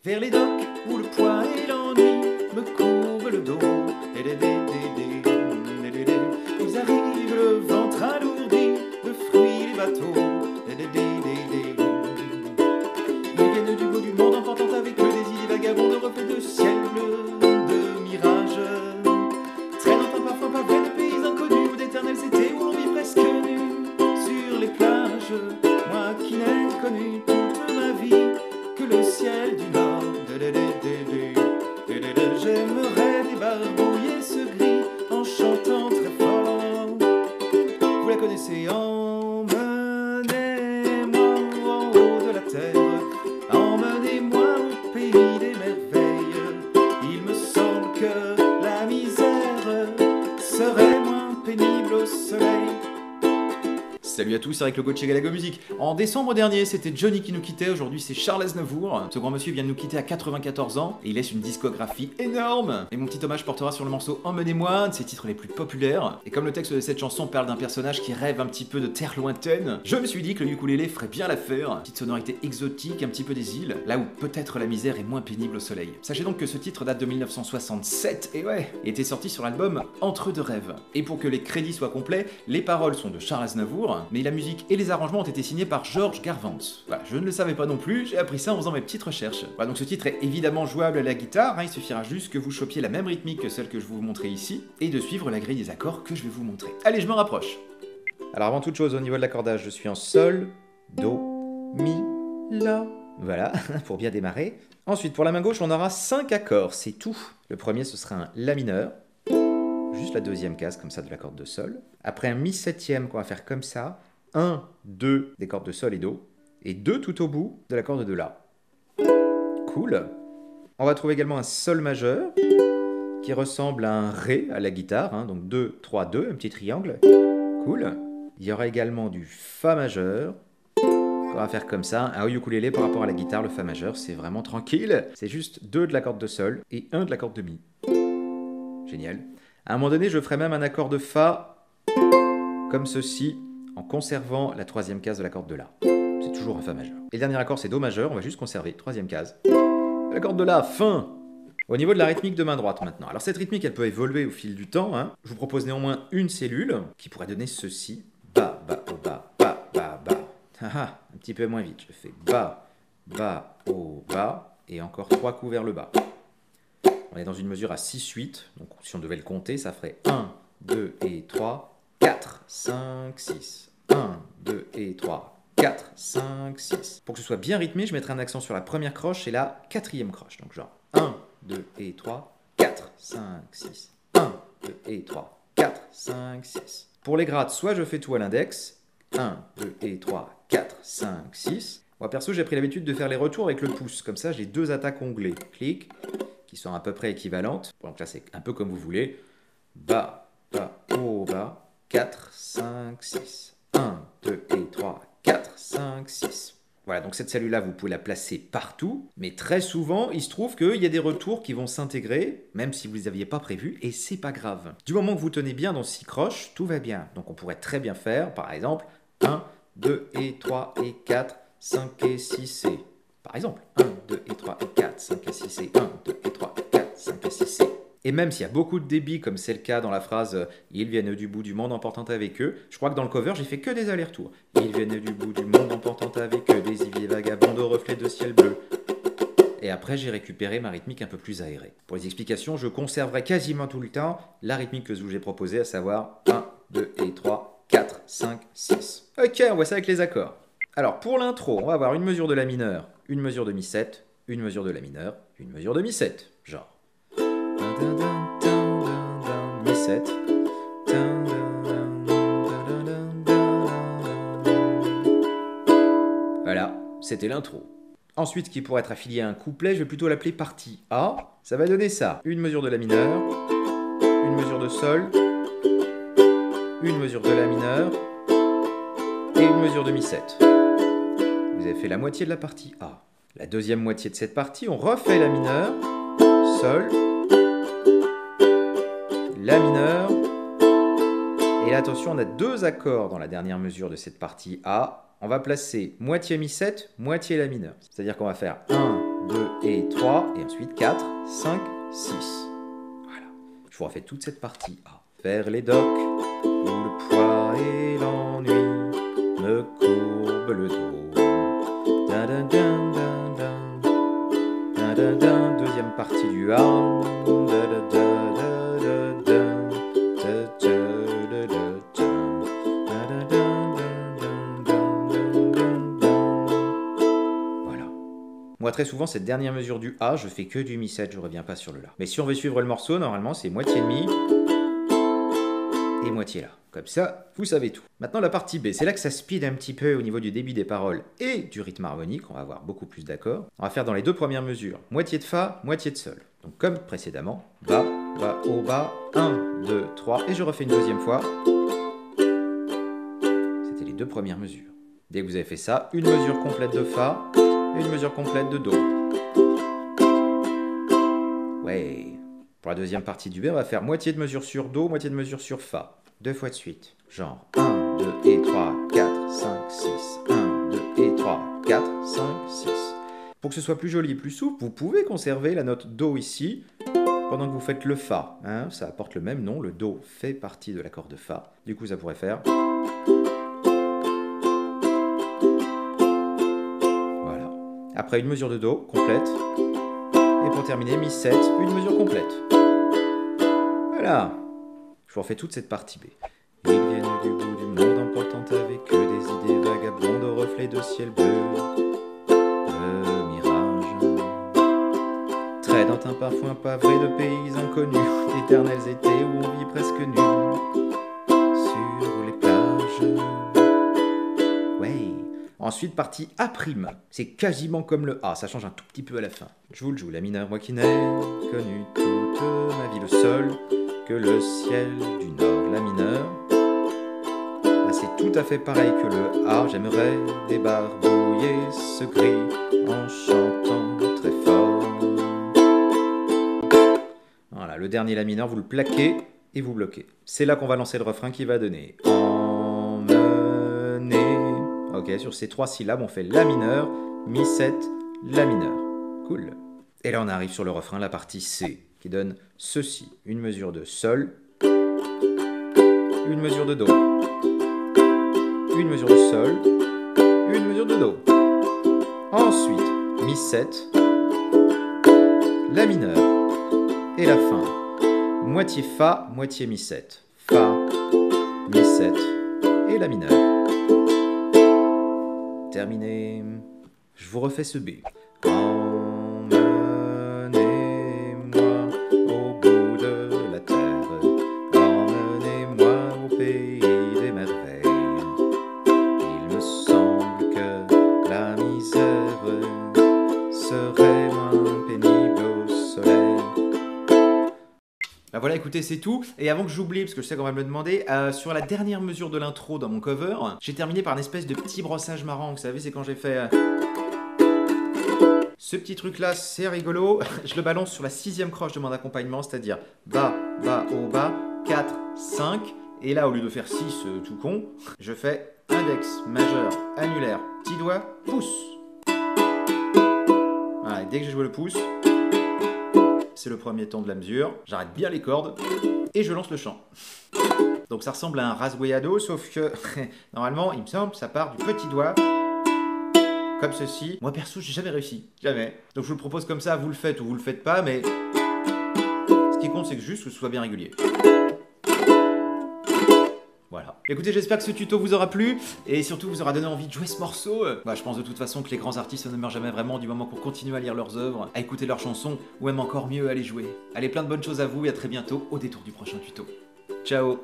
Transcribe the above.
Vers les docks où le poids et l'ennui me couvrent le dos. Ils arrivent le ventre alourdi de fruits les bateaux. Ils viennent du bout du monde emportant avec eux des idées vagabondes de reflets de ciel bleu, de mirages. Traînant parfois pas vrai de pays inconnus ou d'éternels étés où l'on vit presque nu sur les plages. Moi qui n'ai connu toute ma vie que le ciel du Nord. J'aimerais débarbouiller ce gris en chantant très fort. Vous la connaissez, emmenez-moi en haut de la terre, emmenez-moi au pays des merveilles. Il me semble que la misère serait moins pénible au soleil. Salut à tous, c'est avec le coach Galago Musique. En décembre dernier, c'était Johnny qui nous quittait, aujourd'hui c'est Charles Aznavour. Ce grand monsieur vient de nous quitter à 94 ans et il laisse une discographie énorme. Et mon petit hommage portera sur le morceau Emmenez-moi, un de ses titres les plus populaires. Et comme le texte de cette chanson parle d'un personnage qui rêve un petit peu de terre lointaine, je me suis dit que le ukulélé ferait bien l'affaire. Petite sonorité exotique, un petit peu des îles, là où peut-être la misère est moins pénible au soleil. Sachez donc que ce titre date de 1967, et ouais, il était sorti sur l'album Entre deux rêves. Et pour que les crédits soient complets, les paroles sont de Charles Aznavour, mais la musique et les arrangements ont été signés par Georges Garvant. Voilà, je ne le savais pas non plus, j'ai appris ça en faisant mes petites recherches. Voilà, donc ce titre est évidemment jouable à la guitare, il suffira juste que vous chopiez la même rythmique que celle que je vais vous montrer ici, et de suivre la grille des accords que je vais vous montrer. Allez, je me rapproche. Alors avant toute chose, au niveau de l'accordage, je suis en Sol, Do, Mi, La. Voilà, pour bien démarrer. Ensuite, pour la main gauche, on aura 5 accords, c'est tout. Le premier, ce sera un La mineur. Juste la deuxième case comme ça de la corde de Sol. Après un Mi septième qu'on va faire comme ça. 1, 2 des cordes de Sol et Do. Et 2 tout au bout de la corde de La. Cool. On va trouver également un Sol majeur qui ressemble à un Ré à la guitare. Hein, donc 2, 3, 2, un petit triangle. Cool. Il y aura également du Fa majeur. On va faire comme ça. Un ukulélé par rapport à la guitare, le Fa majeur, c'est vraiment tranquille. C'est juste 2 de la corde de Sol et 1 de la corde de Mi. Génial. À un moment donné, je ferai même un accord de Fa, comme ceci, en conservant la troisième case de la corde de La. C'est toujours un Fa majeur. Et le dernier accord, c'est Do majeur, on va juste conserver, troisième case. La corde de La, fin. Au niveau de la rythmique de main droite maintenant. Alors cette rythmique, elle peut évoluer au fil du temps. Hein. Je vous propose néanmoins une cellule qui pourrait donner ceci. Ba, ba, oh, ba, ba, ba, ba. Ah, un petit peu moins vite. Je fais ba, ba, oh, ba. Et encore 3 coups vers le bas. On est dans une mesure à 6-8, donc si on devait le compter, ça ferait 1, 2 et 3, 4, 5, 6. 1, 2 et 3, 4, 5, 6. Pour que ce soit bien rythmé, je mettrai un accent sur la première croche et la quatrième croche. Donc genre 1, 2 et 3, 4, 5, 6. 1, 2 et 3, 4, 5, 6. Pour les grattes, soit je fais tout à l'index, 1, 2 et 3, 4, 5, 6. Moi perso, j'ai pris l'habitude de faire les retours avec le pouce, comme ça j'ai 2 attaques onglées. Clic. Qui sont à peu près équivalentes. Donc là, c'est un peu comme vous voulez. Ba, ba, oh, ba. 4, 5, 6. 1, 2 et 3, 4, 5, 6. Voilà, donc cette cellule-là, vous pouvez la placer partout. Mais très souvent, il se trouve qu'il y a des retours qui vont s'intégrer, même si vous ne les aviez pas prévus, et c'est pas grave. Du moment que vous tenez bien dans 6 croches, tout va bien. Donc on pourrait très bien faire, par exemple, 1, 2 et 3 et 4, 5 et 6 et... Par exemple, 1, 2 et 3 et 4, 5 et 6 et 1, 2 et 3 et 4, 5 et 6 et... Et même s'il y a beaucoup de débit, comme c'est le cas dans la phrase « Ils viennent du bout du monde emportant avec eux », je crois que dans le cover, j'ai fait que des allers-retours. « Ils viennent du bout du monde emportant avec eux, des iviers vagabonds aux reflets de ciel bleu ». Et après, j'ai récupéré ma rythmique un peu plus aérée. Pour les explications, je conserverai quasiment tout le temps la rythmique que je vous ai proposée, à savoir 1, 2 et 3, 4, 5, 6. Ok, on voit ça avec les accords. Alors, pour l'intro, on va avoir une mesure de La mineur, une mesure de Mi 7, une mesure de La mineur, une mesure de Mi 7, genre. Mi 7. Voilà, c'était l'intro. Ensuite, qui pourrait être affilié à un couplet, je vais plutôt l'appeler partie A. Ça va donner ça. Une mesure de La mineur, une mesure de Sol, une mesure de La mineur et une mesure de Mi 7. Vous avez fait la moitié de la partie A. La deuxième moitié de cette partie, on refait La mineur, Sol, La mineur et la attention, on a 2 accords dans la dernière mesure de cette partie A. On va placer moitié mi-7, moitié la mineure. C'est-à-dire qu'on va faire 1, 2 et 3, et ensuite 4, 5, 6. Voilà. Je vous refais toute cette partie A. Vers les docks, où le poids et l'ennui me courbent le dos. Da, da, da, da, da. Da, da, da. Deuxième partie du A. Da, da, da, da, da, da. Da, da, da, da, da. Da, da, da, da, da, da, da. Voilà. Moi, très souvent, cette dernière mesure du A, je fais que du mi-7, je reviens pas sur le La. Mais si on veut suivre le morceau, normalement, c'est moitié mi et moitié La. Comme ça, vous savez tout. Maintenant, la partie B, c'est là que ça speed un petit peu au niveau du débit des paroles et du rythme harmonique. On va avoir beaucoup plus d'accords. On va faire dans les 2 premières mesures, moitié de Fa, moitié de Sol. Donc comme précédemment, Ba, Ba, Au, Ba, 1, 2, 3, et je refais une deuxième fois. C'était les 2 premières mesures. Dès que vous avez fait ça, une mesure complète de Fa et une mesure complète de Do. Ouais. Pour la deuxième partie du B, on va faire moitié de mesure sur Do, moitié de mesure sur Fa. 2 fois de suite. Genre 1, 2 et 3, 4, 5, 6. 1, 2 et 3, 4, 5, 6. Pour que ce soit plus joli et plus souple, vous pouvez conserver la note Do ici pendant que vous faites le Fa. Hein, ça apporte le même nom, le Do fait partie de l'accord de Fa. Du coup, ça pourrait faire... Voilà. Après, une mesure de Do complète. Et pour terminer, Mi7, une mesure complète. Voilà. Je vous refais toute cette partie B. Ils viennent du bout du monde emportant avec eux des idées vagabondes au reflet de ciel bleu. Le mirage traîne dans un parfum pavré de pays inconnus, d'éternels étés où on vit presque nu sur les plages. Ouais. Ensuite, partie A'. C'est quasiment comme le A, ça change un tout petit peu à la fin. Je vous le joue, la mineure, moi qui n'ai connu toute ma vie le sol que le ciel du nord, la mineure. Là, c'est tout à fait pareil que le A. J'aimerais débarbouiller ce gris en chantant très fort. Voilà, le dernier la mineure, vous le plaquez et vous bloquez. C'est là qu'on va lancer le refrain qui va donner emmener. Ok, sur ces 3 syllabes, on fait la mineure, mi-7, la mineure. Cool. Et là, on arrive sur le refrain, la partie C, qui donne ceci. Une mesure de Sol, une mesure de Do, une mesure de Sol, une mesure de Do. Ensuite, Mi7, la mineure, et la fin. Moitié Fa, moitié Mi7. Fa, Mi7, et la mineure. Terminé. Je vous refais ce B. Ben voilà, écoutez, c'est tout. Et avant que j'oublie, parce que je sais qu'on va me le demander, sur la dernière mesure de l'intro dans mon cover, j'ai terminé par une espèce de petit brossage marrant. Vous savez, c'est quand j'ai fait... Ce petit truc-là, c'est rigolo. Je le balance sur la 6e croche de mon accompagnement, c'est-à-dire Ba, Ba, Au, Ba, 4, 5. Et là, au lieu de faire 6 tout con, je fais index, majeur, annulaire, petit doigt, pouce. Voilà, et dès que j'ai joué le pouce, c'est le premier temps de la mesure, j'arrête bien les cordes et je lance le chant. Donc ça ressemble à un rasgueado, sauf que normalement, il me semble, ça part du petit doigt, comme ceci. Moi perso, j'ai jamais réussi, jamais. Donc je vous le propose comme ça, vous le faites ou vous le faites pas, mais ce qui compte, c'est que juste que ce soit bien régulier. Voilà. Écoutez, j'espère que ce tuto vous aura plu et surtout vous aura donné envie de jouer ce morceau. Je pense de toute façon que les grands artistes ne meurent jamais vraiment du moment qu'on continue à lire leurs œuvres, à écouter leurs chansons ou même encore mieux à les jouer. Allez, plein de bonnes choses à vous et à très bientôt au détour du prochain tuto. Ciao!